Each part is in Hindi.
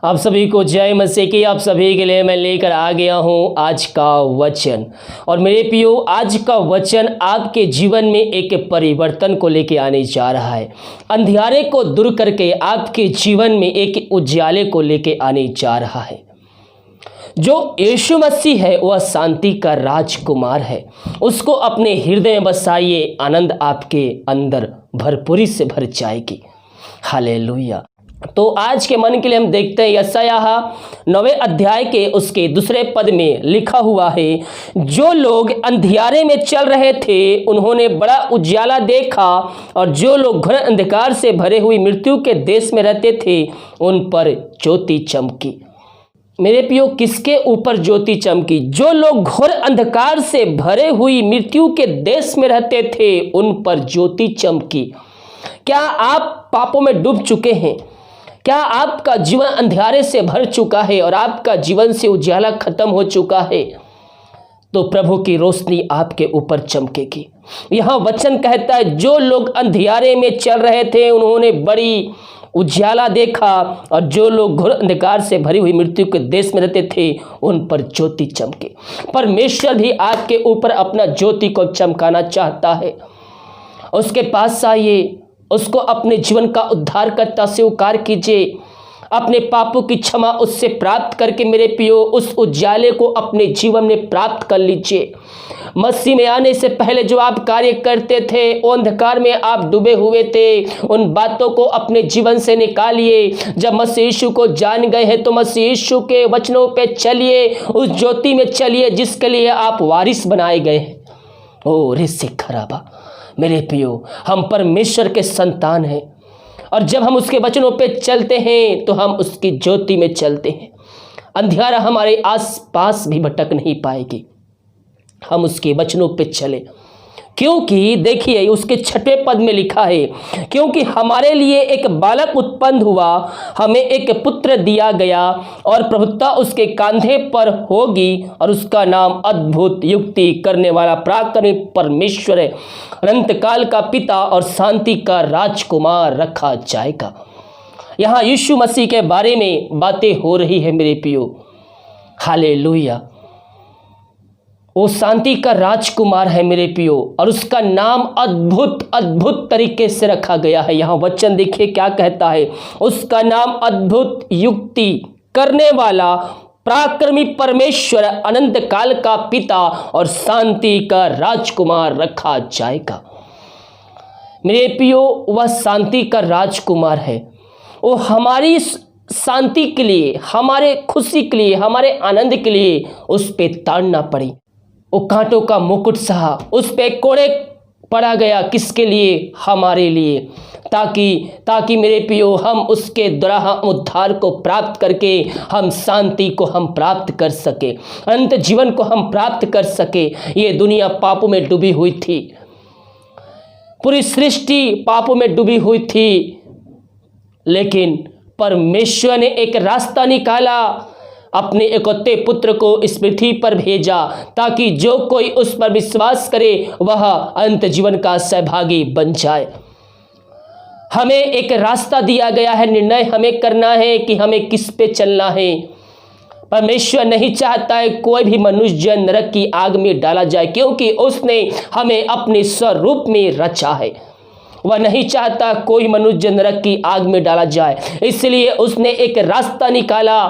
आप सभी को जय मसीह की। आप सभी के लिए मैं लेकर आ गया हूं आज का वचन। और मेरे प्रियो, आज का वचन आपके जीवन में एक परिवर्तन को लेकर आने जा रहा है। अंधियारे को दूर करके आपके जीवन में एक उजाले को लेकर आने जा रहा है। जो यीशु मसीह है वह शांति का राजकुमार है। उसको अपने हृदय में बसाइए, आनंद आपके अंदर भरपूरी से भर जाएगी। हालेलुया। तो आज के मन के लिए हम देखते हैं यशायाह 9वें अध्याय के उसके दूसरे पद में लिखा हुआ है, जो लोग अंधियारे में चल रहे थे उन्होंने बड़ा उजाला देखा, और जो लोग घोर अंधकार से भरे हुई मृत्यु के देश में रहते थे उन पर ज्योति चमकी। मेरे प्रियो, किसके ऊपर ज्योति चमकी? जो लोग घोर अंधकार से भरे हुई मृत्यु के देश में रहते थे उन पर ज्योति चमकी। क्या आप पापों में डूब चुके हैं? क्या आपका जीवन अंधियारे से भर चुका है और आपका जीवन से उजाला खत्म हो चुका है? तो प्रभु की रोशनी आपके ऊपर चमकेगी। यह वचन कहता है, जो लोग अंधियारे में चल रहे थे उन्होंने बड़ी उजाला देखा, और जो लोग घोर अंधकार से भरी हुई मृत्यु के देश में रहते थे उन पर ज्योति चमके। परमेश्वर भी आपके ऊपर अपना ज्योति को चमकाना चाहता है। उसके पास आइए, उसको अपने जीवन का उद्धारकर्ता स्वीकार कीजिए, अपने पापों की क्षमा उससे प्राप्त करके मेरे प्रियो उस उजाले को अपने जीवन में प्राप्त कर लीजिए। मसीह में आने से पहले जो आप कार्य करते थे, वो अंधकार में आप डूबे हुए थे, उन बातों को अपने जीवन से निकालिए। जब मसीह यीशु को जान गए हैं तो मसीह यीशु के वचनों पे चलिए, उस ज्योति में चलिए जिसके लिए आप वारिस बनाए गए हैं। ओ ऋषि खराबा, मेरे प्रियो, हम परमेश्वर के संतान हैं, और जब हम उसके वचनों पे चलते हैं तो हम उसकी ज्योति में चलते हैं। अंधियारा हमारे आसपास भी भटक नहीं पाएगी, हम उसके वचनों पे चले। क्योंकि देखिए उसके 6वें पद में लिखा है, क्योंकि हमारे लिए एक बालक उत्पन्न हुआ, हमें एक पुत्र दिया गया, और प्रभुता उसके कंधे पर होगी, और उसका नाम अद्भुत, युक्ति करने वाला, पराक्रमी परमेश्वर, अनंत काल का पिता और शांति का राजकुमार रखा जाएगा। यहाँ यीशु मसीह के बारे में बातें हो रही है मेरे प्रियो। हालेलुया। वो शांति का राजकुमार है मेरे प्रियो, और उसका नाम अद्भुत अद्भुत तरीके से रखा गया है। यहाँ वचन देखिए क्या कहता है, उसका नाम अद्भुत, युक्ति करने वाला, पराक्रमी परमेश्वर, अनंत काल का पिता और शांति का राजकुमार रखा जाएगा। मेरे प्रियो, वह शांति का राजकुमार है। वो हमारी शांति के लिए, हमारे खुशी के लिए, हमारे आनंद के लिए उस पे ताड़ना पड़ी। वो कांटों का मुकुट सहा, उस पे कोड़े पड़ा गया, किसके लिए? हमारे लिए, ताकि मेरे प्रियो हम उसके द्वारा उद्धार को प्राप्त करके हम शांति को हम प्राप्त कर सके, अनंत जीवन को हम प्राप्त कर सके। ये दुनिया पापों में डूबी हुई थी, पूरी सृष्टि पापों में डूबी हुई थी, लेकिन परमेश्वर ने एक रास्ता निकाला, अपने इकलौते पुत्र को इस पृथ्वी पर भेजा, ताकि जो कोई उस पर विश्वास करे वह अनंत जीवन का सहभागी बन जाए। हमें एक रास्ता दिया गया है, निर्णय हमें करना है कि हमें किस पे चलना है। परमेश्वर नहीं चाहता है कोई भी मनुष्य नरक की आग में डाला जाए, क्योंकि उसने हमें अपने स्वरूप में रचा है। वह नहीं चाहता कोई मनुष्य नरक की आग में डाला जाए, इसलिए उसने एक रास्ता निकाला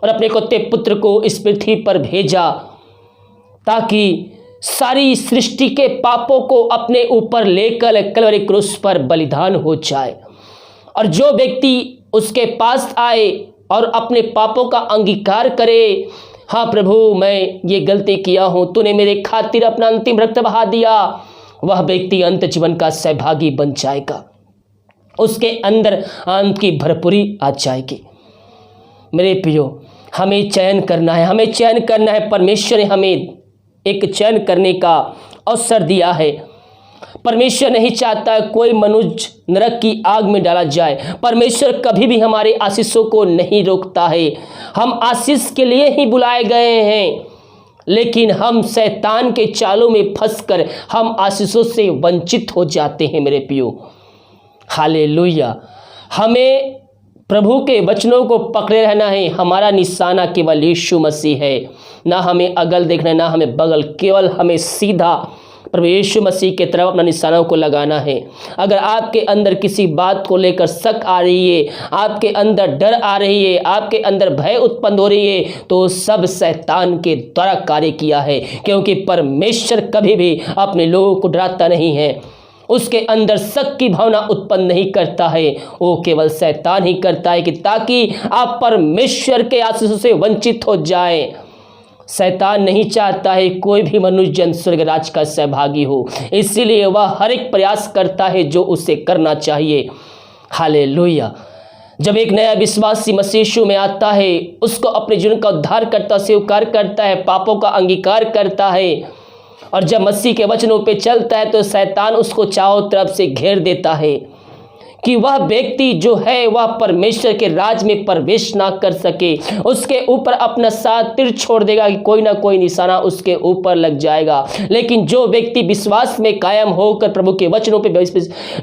और अपने इकलौते पुत्र को इस पृथ्वी पर भेजा, ताकि सारी सृष्टि के पापों को अपने ऊपर लेकर कलवरी क्रूस पर बलिदान हो जाए। और जो व्यक्ति उसके पास आए और अपने पापों का अंगीकार करे, हाँ प्रभु मैं ये गलती किया हूँ, तूने मेरे खातिर अपना अंतिम रक्त बहा दिया, वह व्यक्ति अंत जीवन का सहभागी बन जाएगा। उसके अंदर आनंद की भरपूरी आ जाएगी। मेरे प्रियो, हमें चयन करना है, हमें चयन करना है। परमेश्वर ने हमें एक चयन करने का अवसर दिया है। परमेश्वर नहीं चाहता कोई मनुष्य नरक की आग में डाला जाए। परमेश्वर कभी भी हमारे आशीषों को नहीं रोकता है। हम आशीष के लिए ही बुलाए गए हैं, लेकिन हम शैतान के चालों में फंसकर हम आशीषों से वंचित हो जाते हैं मेरे प्रियो। हालेलुया। हमें प्रभु के वचनों को पकड़े रहना है। हमारा निशाना केवल यीशु मसीह है। ना हमें अगल देखना है, ना हमें बगल, केवल हमें सीधा प्रभु यीशु मसीह के तरफ अपना निशानों को लगाना है। अगर आपके अंदर किसी बात को लेकर शक आ रही है, आपके अंदर डर आ रही है, आपके अंदर भय उत्पन्न हो रही है, तो सब शैतान के द्वारा कार्य किया है, क्योंकि परमेश्वर कभी भी अपने लोगों को डराता नहीं है। उसके अंदर शक की भावना उत्पन्न नहीं करता है, वो केवल शैतान ही करता है कि ताकि आप परमेश्वर के आशीषों से वंचित हो जाएं। शैतान नहीं चाहता है कोई भी मनुष्य जन स्वर्ग राज का सहभागी हो, इसीलिए वह हर एक प्रयास करता है जो उसे करना चाहिए। हालेलुया। जब एक नया विश्वासी मसीह यीशु में आता है, उसको अपने जीवन का उद्धार करता, स्वीकार करता है, पापों का अंगीकार करता है, और जब मसीह के वचनों पे चलता है तो शैतान उसको चारों तरफ से घेर देता है कि वह व्यक्ति जो है वह परमेश्वर के राज में प्रवेश ना कर सके। उसके ऊपर अपना साथ तीर छोड़ देगा कि कोई ना कोई निशाना उसके ऊपर लग जाएगा। लेकिन जो व्यक्ति विश्वास में कायम होकर प्रभु के वचनों पे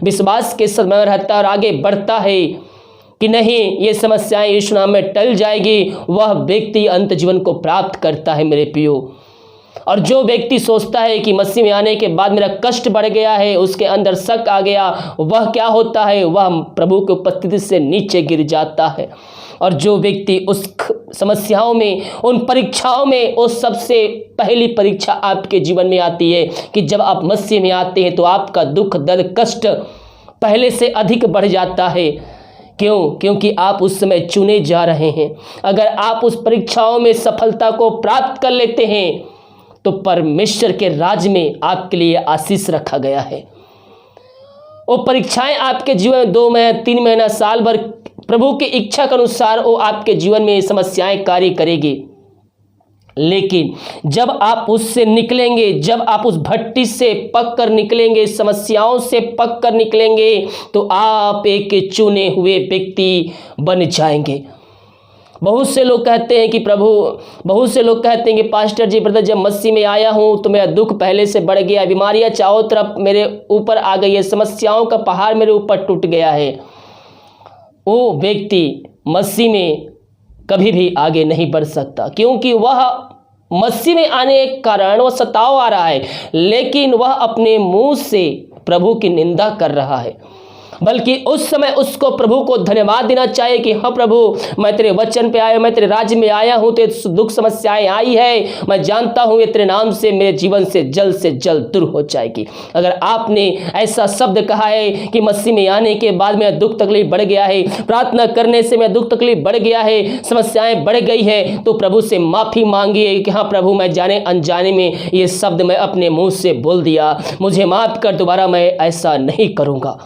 विश्वास के साथ में रहता है और आगे बढ़ता है कि नहीं, ये समस्याएं यीशु नाम में टल जाएगी, वह व्यक्ति अंत जीवन को प्राप्त करता है मेरे प्रियो। और जो व्यक्ति सोचता है कि मसीह में आने के बाद मेरा कष्ट बढ़ गया है, उसके अंदर शक आ गया, वह क्या होता है, वह प्रभु की उपस्थिति से नीचे गिर जाता है। और जो व्यक्ति उस समस्याओं में, उन परीक्षाओं में, उस सबसे पहली परीक्षा आपके जीवन में आती है कि जब आप मसीह में आते हैं तो आपका दुख, दर्द, कष्ट पहले से अधिक बढ़ जाता है। क्यों? क्योंकि आप उस समय चुने जा रहे हैं। अगर आप उस परीक्षाओं में सफलता को प्राप्त कर लेते हैं तो परमेश्वर के राज में आपके लिए आशीष रखा गया है। वो परीक्षाएं आपके जीवन में 2 महीना, 3 महीना, साल भर प्रभु की इच्छा के अनुसार वो आपके जीवन में समस्याएं कार्य करेगी। लेकिन जब आप उससे निकलेंगे, जब आप उस भट्टी से पक कर निकलेंगे, समस्याओं से पक कर निकलेंगे, तो आप एक चुने हुए व्यक्ति बन जाएंगे। बहुत से लोग कहते हैं कि पास्टर जी, ब्रदर, जब मसीह में आया हूँ तो मेरा दुख पहले से बढ़ गया, बीमारियां चारों तरफ मेरे ऊपर आ गई है, समस्याओं का पहाड़ मेरे ऊपर टूट गया है। वो व्यक्ति मसीह में कभी भी आगे नहीं बढ़ सकता, क्योंकि वह मसीह में आने के कारण वह सताव आ रहा है, लेकिन वह अपने मुंह से प्रभु की निंदा कर रहा है। बल्कि उस समय उसको प्रभु को धन्यवाद देना चाहिए कि हाँ प्रभु, मैं तेरे वचन पे आया, मैं तेरे राज्य में आया हूँ, तेरे दुख समस्याएं आई है, मैं जानता हूँ ये तेरे नाम से मेरे जीवन से जल्द दूर हो जाएगी। अगर आपने ऐसा शब्द कहा है कि मसीह में आने के बाद मेरा दुख तकलीफ बढ़ गया है, प्रार्थना करने से मेरा दुख तकलीफ बढ़ गया है, समस्याएं बढ़ गई है, तो प्रभु से माफ़ी मांगिए कि हाँ प्रभु, मैं जाने अनजाने में ये शब्द मैं अपने मुँह से बोल दिया, मुझे माफ़ कर, दोबारा मैं ऐसा नहीं करूँगा।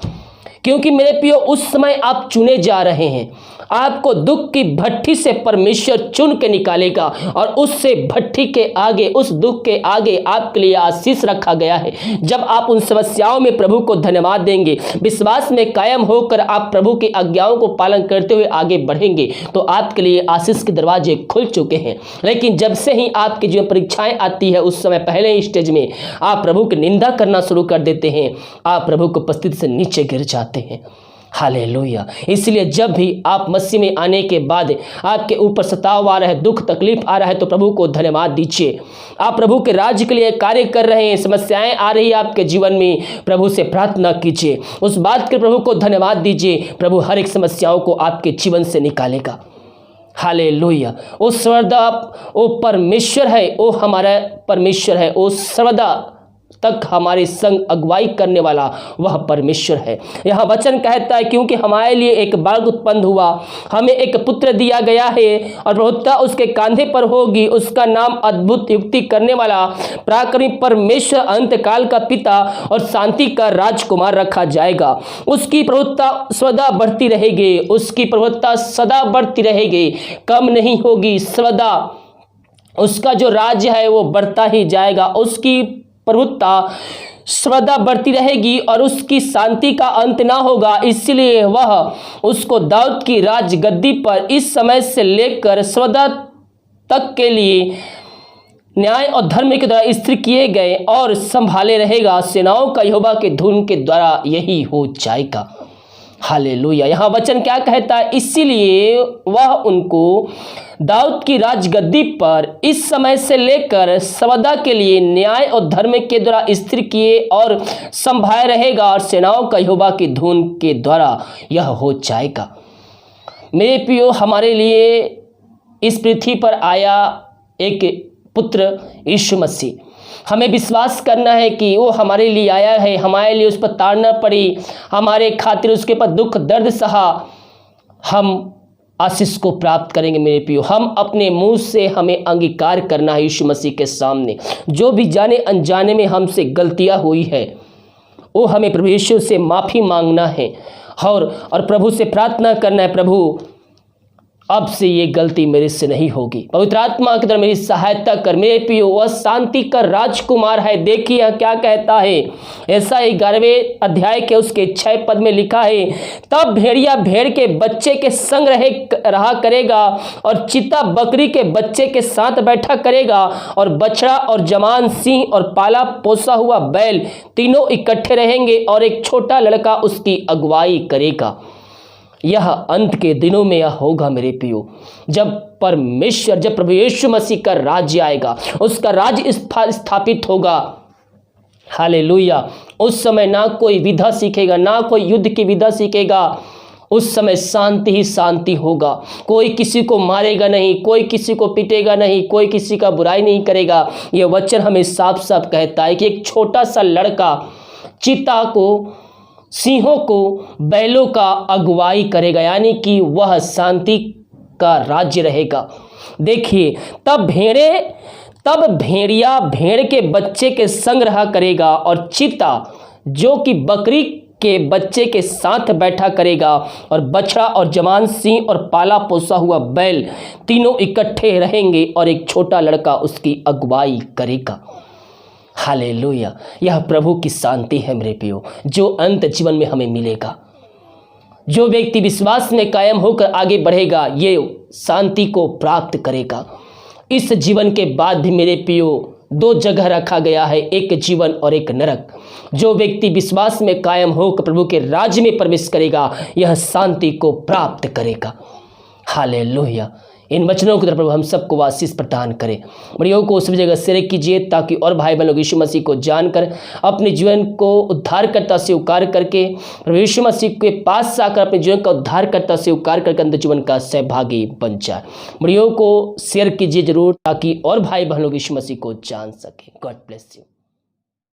क्योंकि मेरे प्रियो, उस समय आप चुने जा रहे हैं। आपको दुख की भट्टी से परमेश्वर चुन के निकालेगा और उससे भट्टी के आगे, उस दुख के आगे आपके लिए आशीष रखा गया है। जब आप उन समस्याओं में प्रभु को धन्यवाद देंगे, विश्वास में कायम होकर आप प्रभु की आज्ञाओं को पालन करते हुए आगे बढ़ेंगे, तो आपके लिए आशीष के दरवाजे खुल चुके हैं। लेकिन जब से ही आपकी जो परीक्षाएं आती है, उस समय पहले ही स्टेज में आप प्रभु की निंदा करना शुरू कर देते हैं, आप प्रभु की उपस्थिति से नीचे गिर जाते हैं। हालेलुया। इसलिए जब भी आप मसीह में आने के बाद आपके ऊपर सताव आ रहा है, दुख तकलीफ आ रहा है, तो प्रभु को धन्यवाद दीजिए। आप प्रभु के राज्य के लिए कार्य कर रहे हैं, समस्याएं आ रही है आपके जीवन में, प्रभु से प्रार्थना कीजिए, उस बात के प्रभु को धन्यवाद दीजिए। प्रभु हर एक समस्याओं को आपके जीवन से निकालेगा। हालेलुया। वो सर्वदा, वो परमेश्वर है, वो हमारा परमेश्वर है, वो सर्वदा तक हमारे संग अगुवाई करने वाला वह परमेश्वर है। यह वचन कहता है, क्योंकि हमारे लिए एक बालक उत्पन्न हुआ, हमें एक पुत्र दिया गया है, और प्रभुता उसके कांधे पर होगी, उसका नाम अद्भुत, युक्ति करने वाला, पराक्रमी परमेश्वर, अंतकाल का पिता और शांति का राजकुमार रखा जाएगा। उसकी प्रभुता सदा बढ़ती रहेगी, उसकी प्रभुता सदा बढ़ती रहेगी, कम नहीं होगी, सदा उसका जो राज्य है वो बढ़ता ही जाएगा। उसकी प्रभुता सदा बढ़ती रहेगी और उसकी शांति का अंत ना होगा। इसलिए वह उसको दाऊद की राज गद्दी पर इस समय से लेकर सदा तक के लिए न्याय और धर्म के द्वारा स्थिर किए गए और संभाले रहेगा। सेनाओं का यहोवा के धुन के द्वारा यही हो जाएगा। हालेलुया। यहाँ वचन क्या कहता है, इसीलिए वह उनको दाऊद की राजगद्दी पर इस समय से लेकर सदा के लिए न्याय और धर्म के द्वारा स्थिर किए और संभाले रहेगा, और सेनाओं का यहोवा की धुन के द्वारा यह हो जाएगा। मेरे प्रियो, हमारे लिए इस पृथ्वी पर आया एक पुत्र यीशु मसीह। हमें विश्वास करना है कि वो हमारे लिए आया है, हमारे लिए उस पर ताड़ना पड़ी, हमारे खातिर उसके पर दुख दर्द सहा, हम आशीष को प्राप्त करेंगे। मेरे प्रियो, हम अपने मुंह से हमें अंगीकार करना है यीशु मसीह के सामने। जो भी जाने अनजाने में हमसे गलतियां हुई है, वो हमें प्रभु यीशु से माफ़ी मांगना है और प्रभु से प्रार्थना करना है, प्रभु अब से ये गलती मेरे से नहीं होगी। पवित्र आत्मा की तरह मेरी सहायता कर। मेरे प्रियो, वह शांति का राजकुमार है। देखिए क्या कहता है, ऐसा 11वें अध्याय के उसके 6 पद में लिखा है, तब भेड़िया भेड़ के बच्चे के संग रहा करेगा, और चीता बकरी के बच्चे के साथ बैठा करेगा, और बछड़ा और जवान सिंह और पाला पोसा हुआ बैल तीनों इकट्ठे रहेंगे, और एक छोटा लड़का उसकी अगुवाई करेगा। यह अंत के दिनों में यह होगा मेरे प्रियो, जब प्रभु यीशु मसीह का राज्य आएगा, उसका राज्य स्थापित होगा। हालेलुया। उस समय ना कोई विधा सीखेगा, ना कोई युद्ध की विधा सीखेगा। उस समय शांति ही शांति होगा। कोई किसी को मारेगा नहीं, कोई किसी को पीटेगा नहीं, कोई किसी का बुराई नहीं करेगा। यह वचन हमें साफ साफ कहता है कि एक छोटा सा लड़का चीता को, सिंहों को, बैलों का अगुवाई करेगा, यानी कि वह शांति का राज्य रहेगा। देखिए, तब भेड़िया भेड़ के बच्चे के संग रहा करेगा, और चीता जो कि बकरी के बच्चे के साथ बैठा करेगा, और बछड़ा और जवान सिंह और पाला पोसा हुआ बैल तीनों इकट्ठे रहेंगे, और एक छोटा लड़का उसकी अगुवाई करेगा। हालेलुया। यह प्रभु की शांति है मेरे प्रियो, जो अंत जीवन में हमें मिलेगा। जो व्यक्ति विश्वास में कायम होकर आगे बढ़ेगा, ये शांति को प्राप्त करेगा। इस जीवन के बाद भी मेरे प्रियो 2 जगह रखा गया है, एक जीवन और एक नरक। जो व्यक्ति विश्वास में कायम होकर प्रभु के राज्य में प्रवेश करेगा, यह शांति को प्राप्त करेगा। हालेलुया। इन वचनों की तरफ प्रभु हम सबको आशीष प्रदान करें। वीडियो को सभी जगह शेयर कीजिए, ताकि और भाई बहन लोग यीशु मसीह को जानकर अपने जीवन को उद्धारकर्ता स्वीकार करके प्रभु यीशु मसीह के पास आकर अपने जीवन का उद्धारकर्ता स्वीकार करके अंदर जीवन का सहभागी बन जाए। वीडियो को शेयर कीजिए जरूर, ताकि और भाई बहन लोग यीशु मसीह को जान सके। God bless you.